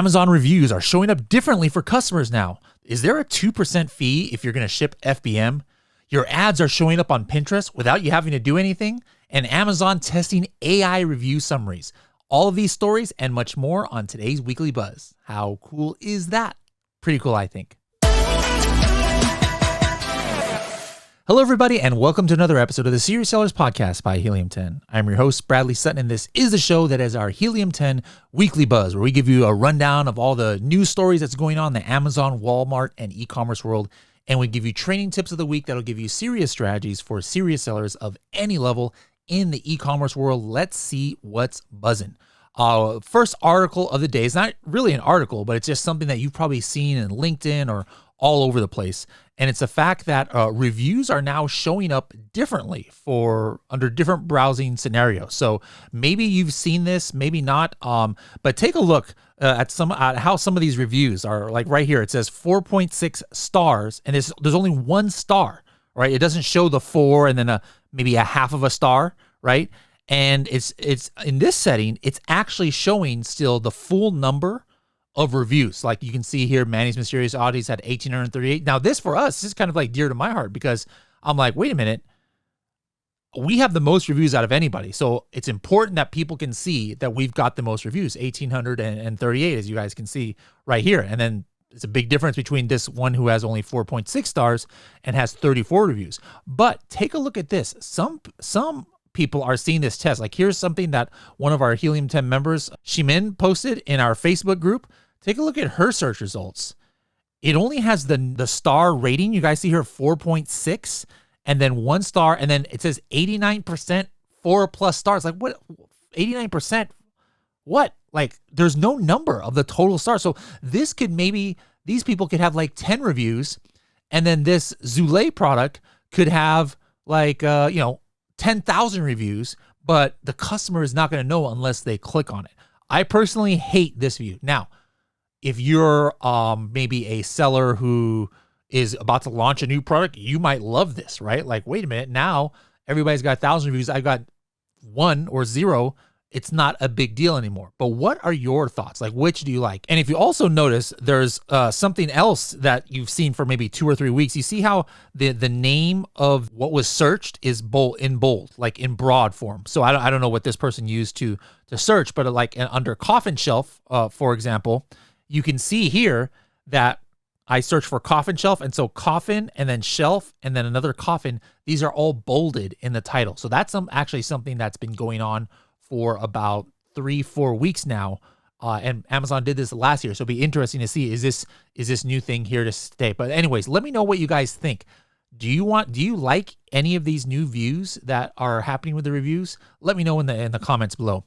Amazon reviews are showing up differently for customers now. Is there a 2% fee if you're going to ship FBM? Your ads are showing up on Pinterest without you having to do anything, and Amazon testing AI review summaries. All of these stories and much more on today's Weekly Buzz. How cool is that? Pretty cool, I think. Hello, everybody, and welcome to another episode of the Serious Sellers Podcast by Helium 10. I'm your host, Bradley Sutton, and this is the show that is our Helium 10 Weekly Buzz, where we give you a rundown of all the news stories that's going on in the Amazon, Walmart, and e-commerce world, and we give you training tips of the week that'll give you serious strategies for serious sellers of any level in the e-commerce world. Let's see what's buzzing. First article of the day is not really an article, but it's just something that you've probably seen in LinkedIn or all over the place. And it's the fact that reviews are now showing up differently under different browsing scenarios. So maybe you've seen this, maybe not. But take a look at how some of these reviews are. Like right here, it says 4.6 stars, and there's only 1 star, right? It doesn't show the 4 and then maybe a half of a star, right? And it's in this setting, it's actually showing still the full number of reviews. Like you can see here, Manny's Mysterious Oddities had 1,838. Now this for us is kind of like dear to my heart because I'm like, wait a minute, we have the most reviews out of anybody. So it's important that people can see that we've got the most reviews, 1,838, as you guys can see right here. And then it's a big difference between this one who has only 4.6 stars and has 34 reviews. But take a look at this. Some people are seeing this test. Like here's something that one of our Helium 10 members, Shimin, posted in our Facebook group. Take a look at her search results. It only has the star rating. You guys see here 4.6 and then 1 star. And then it says 89% 4+ stars. Like what? 89%? What? Like there's no number of the total stars. So this could these people could have like 10 reviews. And then this Zule product could have like, 10,000 reviews, but the customer is not going to know unless they click on it. I personally hate this view. Now, if you're maybe a seller who is about to launch a new product, you might love this, right? Like, wait a minute, now everybody's got 1,000 reviews. I've got 1 or 0. It's not a big deal anymore. But what are your thoughts? Like, which do you like? And if you also notice, there's something else that you've seen for maybe 2 or 3 weeks. You see how the name of what was searched is in bold, like in broad form. So I don't know what this person used to search, but like under coffin shelf, for example, you can see here that I searched for coffin shelf, and so coffin and then shelf and then another coffin. These are all bolded in the title. So that's actually something that's been going on for about 3-4 weeks now, and Amazon did this last year, so it'll be interesting to see is this new thing here to stay. But anyways, let me know what you guys think. Do you like any of these new views that are happening with the reviews? Let me know in the comments below.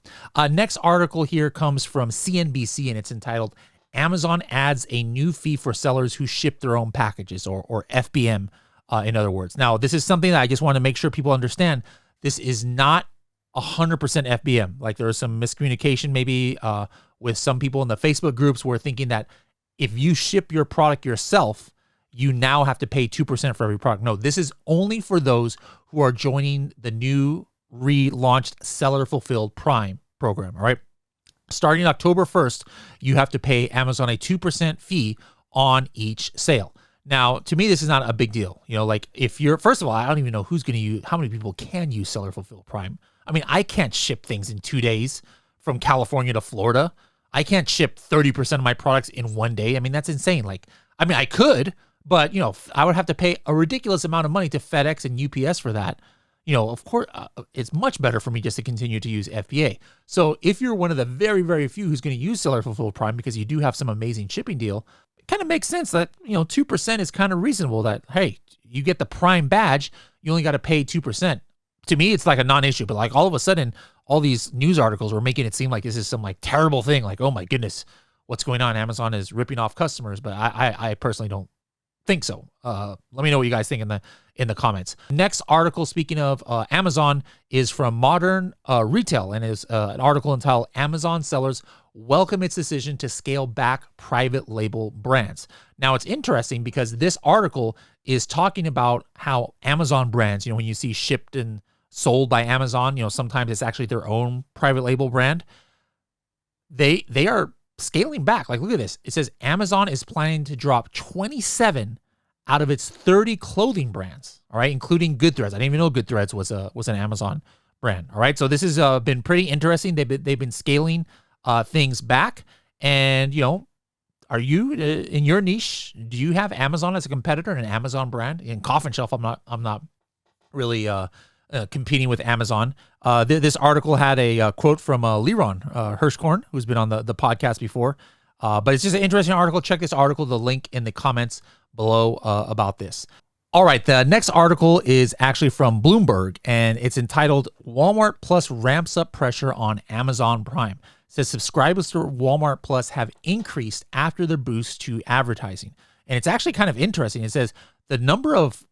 Next article here comes from CNBC, and it's entitled "Amazon Adds a New Fee for Sellers Who Ship Their Own Packages," or FBM, in other words. Now, this is something that I just want to make sure people understand. This is not 100% FBM. Like there was some miscommunication maybe with some people in the Facebook groups who are thinking that if you ship your product yourself, you now have to pay 2% for every product. No, this is only for those who are joining the new relaunched Seller Fulfilled Prime program. All right. Starting October 1st, you have to pay Amazon a 2% fee on each sale. Now, to me, this is not a big deal. Like if you're, first of all, I don't even know who's going to use, how many people can use Seller Fulfilled Prime. I mean, I can't ship things in 2 days from California to Florida. I can't ship 30% of my products in 1 day. I mean, that's insane. Like, I mean, I could, but, I would have to pay a ridiculous amount of money to FedEx and UPS for that. Of course, it's much better for me just to continue to use FBA. So if you're one of the very, very few who's going to use Seller Fulfilled Prime because you do have some amazing shipping deal, it kind of makes sense that, 2% is kind of reasonable that, hey, you get the Prime badge, you only got to pay 2%. To me, it's like a non-issue, but like all of a sudden, all these news articles were making it seem like this is some like terrible thing. Like, oh my goodness, what's going on? Amazon is ripping off customers, but I personally don't think so. Let me know what you guys think in the comments. Next article, speaking of Amazon, is from Modern Retail, and is an article entitled "Amazon Sellers Welcome Its Decision to Scale Back Private Label Brands." Now, it's interesting because this article is talking about how Amazon brands, when you see shipped and sold by Amazon, sometimes it's actually their own private label brand. They are scaling back. Like, look at this. It says Amazon is planning to drop 27 out of its 30 clothing brands, all right, including Goodthreads. I didn't even know Goodthreads was an Amazon brand, all right? So this has been pretty interesting. They've been scaling things back. And, are you in your niche? Do you have Amazon as a competitor, an Amazon brand? In Coffin Shelf, I'm not really competing with Amazon. This article had a quote from Liron Hirschkorn, who's been on the podcast before. But it's just an interesting article. Check this article, the link in the comments below about this. All right, the next article is actually from Bloomberg, and it's entitled Walmart Plus Ramps Up Pressure on Amazon Prime. It says subscribers to Walmart Plus have increased after the boost to advertising. And it's actually kind of interesting. It says the number of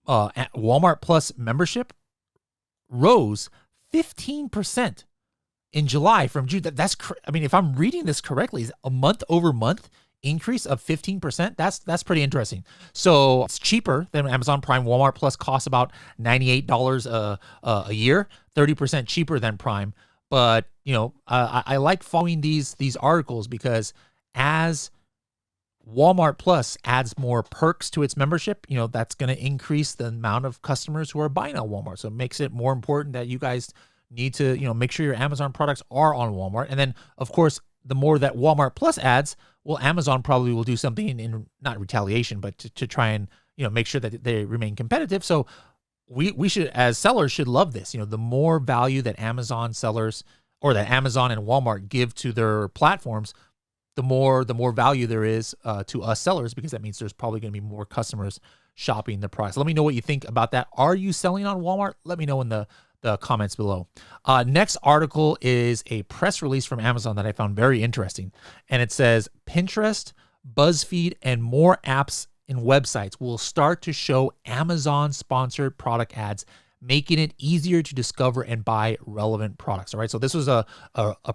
Walmart Plus membership rose 15% in July from June. If I'm reading this correctly, is a month-over-month increase of 15%. That's pretty interesting. So it's cheaper than Amazon Prime. Walmart Plus costs about $98 a year, 30% cheaper than Prime. But I like following these articles because as Walmart Plus adds more perks to its membership, that's going to increase the amount of customers who are buying on Walmart. So it makes it more important that you guys need to, make sure your Amazon products are on Walmart. And then, of course, the more that Walmart Plus adds, well, Amazon probably will do something in not retaliation, but to try and, make sure that they remain competitive. So we should, as sellers, should love this. The more value that Amazon sellers or that Amazon and Walmart give to their platforms, the more value there is to us sellers, because that means there's probably going to be more customers shopping the products. Let me know what you think about that. Are you selling on Walmart? Let me know in the comments below. Next article is a press release from Amazon that I found very interesting. And it says Pinterest, BuzzFeed, and more apps and websites will start to show Amazon-sponsored product ads, making it easier to discover and buy relevant products. All right, so this was a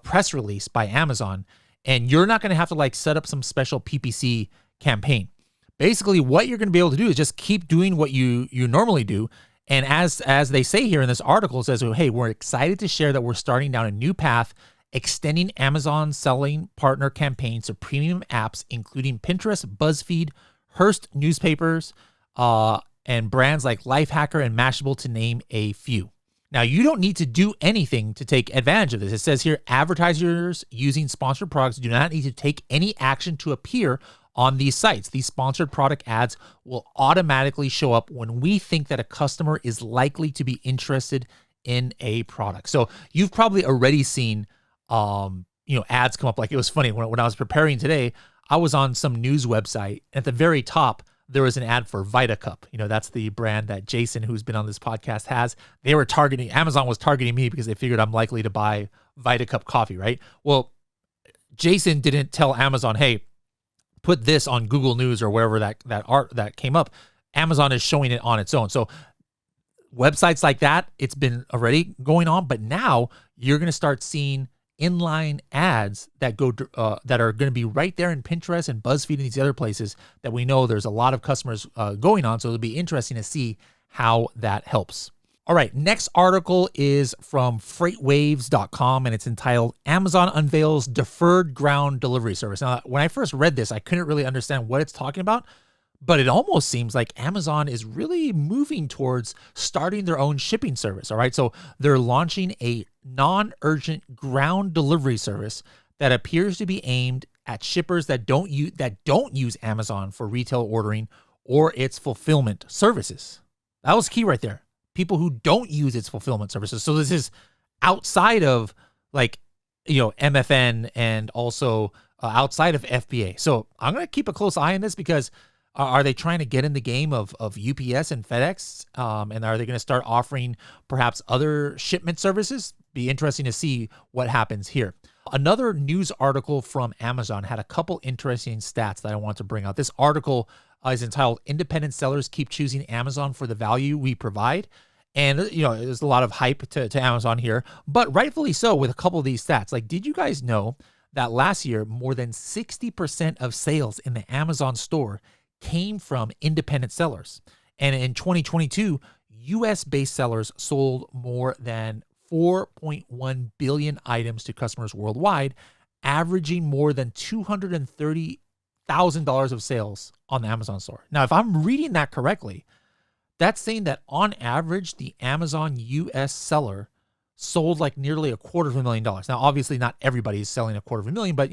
press release by Amazon, and you're not going to have to set up some special PPC campaign. Basically, what you're going to be able to do is just keep doing what you normally do. And as they say here in this article, it says, hey, we're excited to share that we're starting down a new path, extending Amazon selling partner campaigns to premium apps, including Pinterest, BuzzFeed, Hearst newspapers, and brands like Lifehacker and Mashable, to name a few. Now, you don't need to do anything to take advantage of this. It says here, advertisers using sponsored products do not need to take any action to appear on these sites. These sponsored product ads will automatically show up when we think that a customer is likely to be interested in a product. So you've probably already seen, ads come up. Like, it was funny when I was preparing today, I was on some news website. At the very top, there was an ad for VitaCup. That's the brand that Jason, who's been on this podcast, has. Amazon was targeting me because they figured I'm likely to buy VitaCup coffee, right? Well, Jason didn't tell Amazon, hey, put this on Google News or wherever that came up. Amazon is showing it on its own. So websites like that, it's been already going on, but now you're going to start seeing inline ads that that are going to be right there in Pinterest and BuzzFeed and these other places that we know there's a lot of customers going on. So it'll be interesting to see how that helps. All right, next article is from freightwaves.com, and it's entitled Amazon Unveils Deferred Ground Delivery Service. Now, when I first read this, I couldn't really understand what it's talking about, but it almost seems like Amazon is really moving towards starting their own shipping service. All right, so they're launching a non-urgent ground delivery service that appears to be aimed at shippers that don't use Amazon for retail ordering or its fulfillment services. That was key right there. People who don't use its fulfillment services. So this is outside of MFN and also outside of FBA. So I'm going to keep a close eye on this because are they trying to get in the game of UPS and FedEx? And are they going to start offering perhaps other shipment services? Be interesting to see what happens here. Another news article from Amazon had a couple interesting stats that I want to bring out. This article is entitled Independent Sellers Keep Choosing Amazon for the Value We Provide. And, there's a lot of hype to Amazon here, but rightfully so with a couple of these stats. Like, did you guys know that last year, more than 60% of sales in the Amazon store came from independent sellers? And in 2022, US-based sellers sold more than 4.1 billion items to customers worldwide, averaging more than $230,000 of sales on the Amazon store. Now, if I'm reading that correctly, that's saying that on average, the Amazon US seller sold like nearly $250,000. Now, obviously not everybody is selling $250,000, but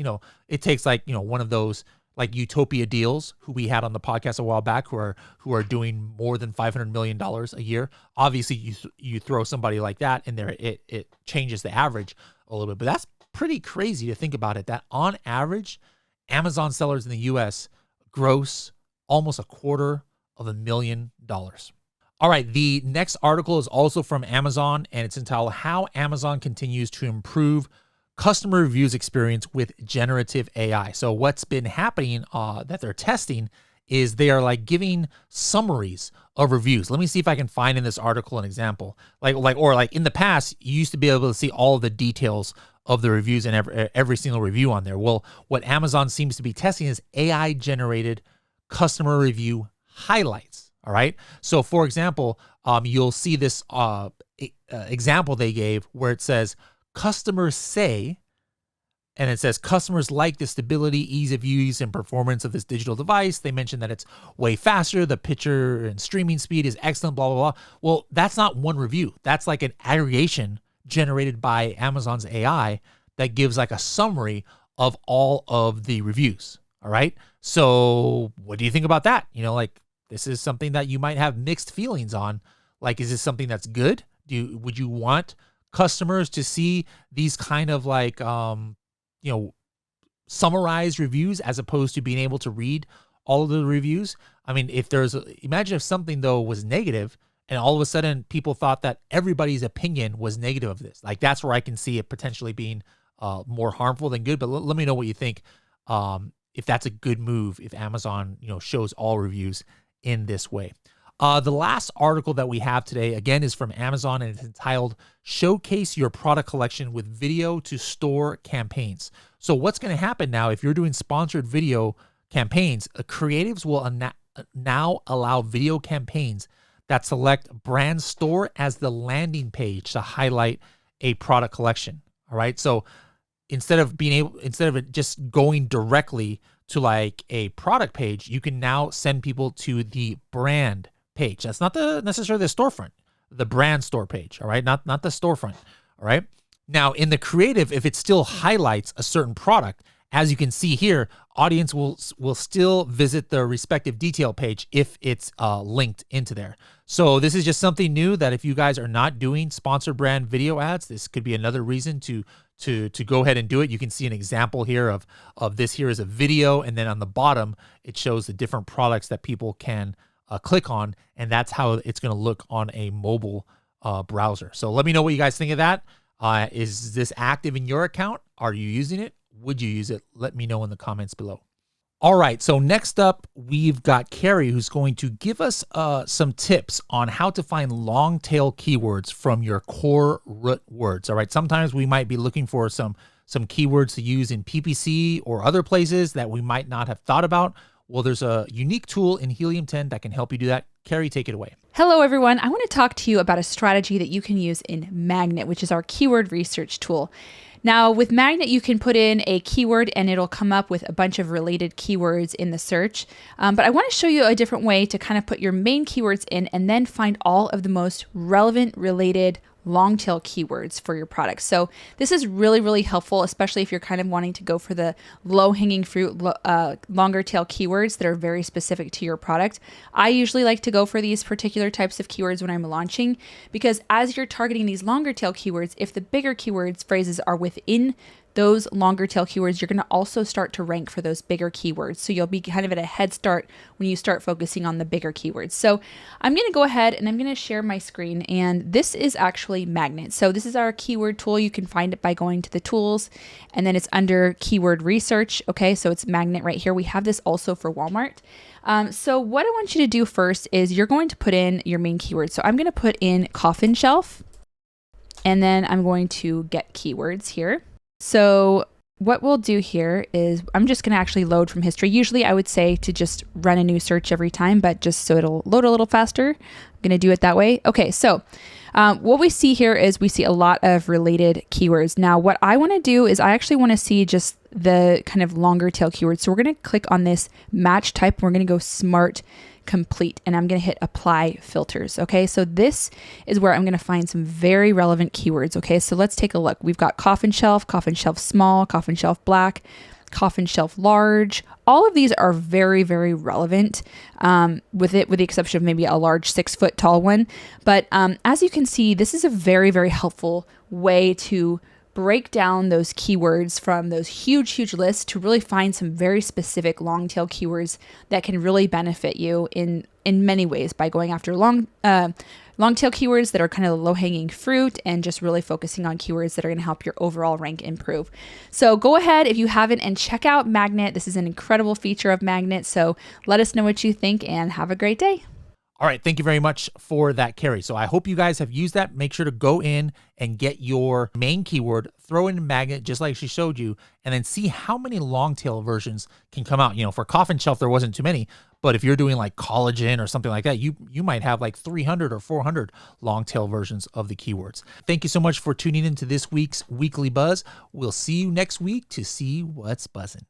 it takes like, one of those like Utopia Deals who we had on the podcast a while back who are doing more than $500 million a year. Obviously you throw somebody like that in there, it changes the average a little bit, but that's pretty crazy to think about it, that on average, Amazon sellers in the US gross almost $250,000. All right, the next article is also from Amazon, and it's entitled How Amazon Continues to Improve Customer Reviews Experience with Generative AI. So what's been happening that they're testing is they are like giving summaries of reviews. Let me see if I can find in this article an example. Like in the past, you used to be able to see all of the details of the reviews and every single review on there. Well, what Amazon seems to be testing is AI-generated customer review highlights. All right. So, for example, you'll see this example they gave where it says customers say, and it says customers like the stability, ease of use, and performance of this digital device. They mentioned that it's way faster. The picture and streaming speed is excellent, blah, blah, blah. Well, that's not one review. That's like an aggregation generated by Amazon's AI that gives like a summary of all of the reviews. All right. So what do you think about that? This is something that you might have mixed feelings on. Like, is this something that's good? Would you want customers to see these kind of like, summarized reviews as opposed to being able to read all of the reviews? I mean, imagine if something though was negative and all of a sudden people thought that everybody's opinion was negative of this. Like, that's where I can see it potentially being more harmful than good. But let me know what you think. If that's a good move, if Amazon, shows all reviews in this way. The last article that we have today, again, is from Amazon, and it's entitled Showcase Your Product Collection with Video to Store Campaigns. So what's going to happen now, if you're doing sponsored video campaigns, creatives will now allow video campaigns that select brand store as the landing page to highlight a product collection. All right. So instead of it just going directly to like a product page, you can now send people to the brand page. That's not necessarily the storefront, the brand store page. All right. Not the storefront. All right. Now in the creative, if it still highlights a certain product, as you can see here, audience will still visit the respective detail page if it's linked into there. So this is just something new that if you guys are not doing sponsored brand video ads, this could be another reason to go ahead and do it. You can see an example here of this here is a video, and then on the bottom, it shows the different products that people can click on, and that's how it's going to look on a mobile browser. So let me know what you guys think of that. Is this active in your account? Are you using it? Would you use it? Let me know in the comments below. All right, so next up, we've got Carrie, who's going to give us some tips on how to find long tail keywords from your core root words. All right, sometimes we might be looking for some keywords to use in PPC or other places that we might not have thought about. Well, there's a unique tool in Helium 10 that can help you do that. Carrie, take it away. Hello, everyone. I want to talk to you about a strategy that you can use in Magnet, which is our keyword research tool. Now, with Magnet, you can put in a keyword and it'll come up with a bunch of related keywords in the search. But I want to show you a different way to kind of put your main keywords in and then find all of the most relevant, related, long tail keywords for your product. So this is really, really helpful, especially if you're kind of wanting to go for the low hanging fruit, longer tail keywords that are very specific to your product. I usually like to go for these particular types of keywords when I'm launching, because as you're targeting these longer tail keywords, if the bigger keywords phrases are within those longer tail keywords, you're going to also start to rank for those bigger keywords. So you'll be kind of at a head start when you start focusing on the bigger keywords. So I'm going to go ahead and I'm going to share my screen, and this is actually Magnet. So this is our keyword tool. You can find it by going to the tools, and then it's under keyword research. Okay, so it's Magnet right here. We have this also for Walmart. So what I want you to do first is you're going to put in your main keyword. So I'm going to put in coffin shelf, and then I'm going to get keywords here. So what we'll do here is I'm just going to actually load from history. Usually I would say to just run a new search every time, but just so it'll load a little faster, I'm going to do it that way. Okay, so What we see here is we see a lot of related keywords. Now, what I want to do is I actually want to see just the kind of longer tail keywords. So we're going to click on this match type. We're going to go smart complete, and I'm going to hit apply filters. Okay, so this is where I'm going to find some very relevant keywords. Okay, so let's take a look. We've got coffin shelf small, coffin shelf black, coffin shelf large. All of these are very, very relevant, with the exception of maybe a large 6 foot tall one. But as you can see, this is a very, very helpful way to break down those keywords from those huge lists to really find some very specific long tail keywords that can really benefit you in many ways by going after long tail keywords that are kind of low hanging fruit and just really focusing on keywords that are going to help your overall rank improve. So go ahead if you haven't and check out Magnet. This is an incredible feature of Magnet. So let us know what you think and have a great day. All right, thank you very much for that, Carrie. So I hope you guys have used that. Make sure to go in and get your main keyword, throw in Magnet just like she showed you, and then see how many long tail versions can come out. You know, for coffin shelf, there wasn't too many, but if you're doing like collagen or something like that, you might have like 300 or 400 long tail versions of the keywords. Thank you so much for tuning into this week's Weekly Buzz. We'll see you next week to see what's buzzing.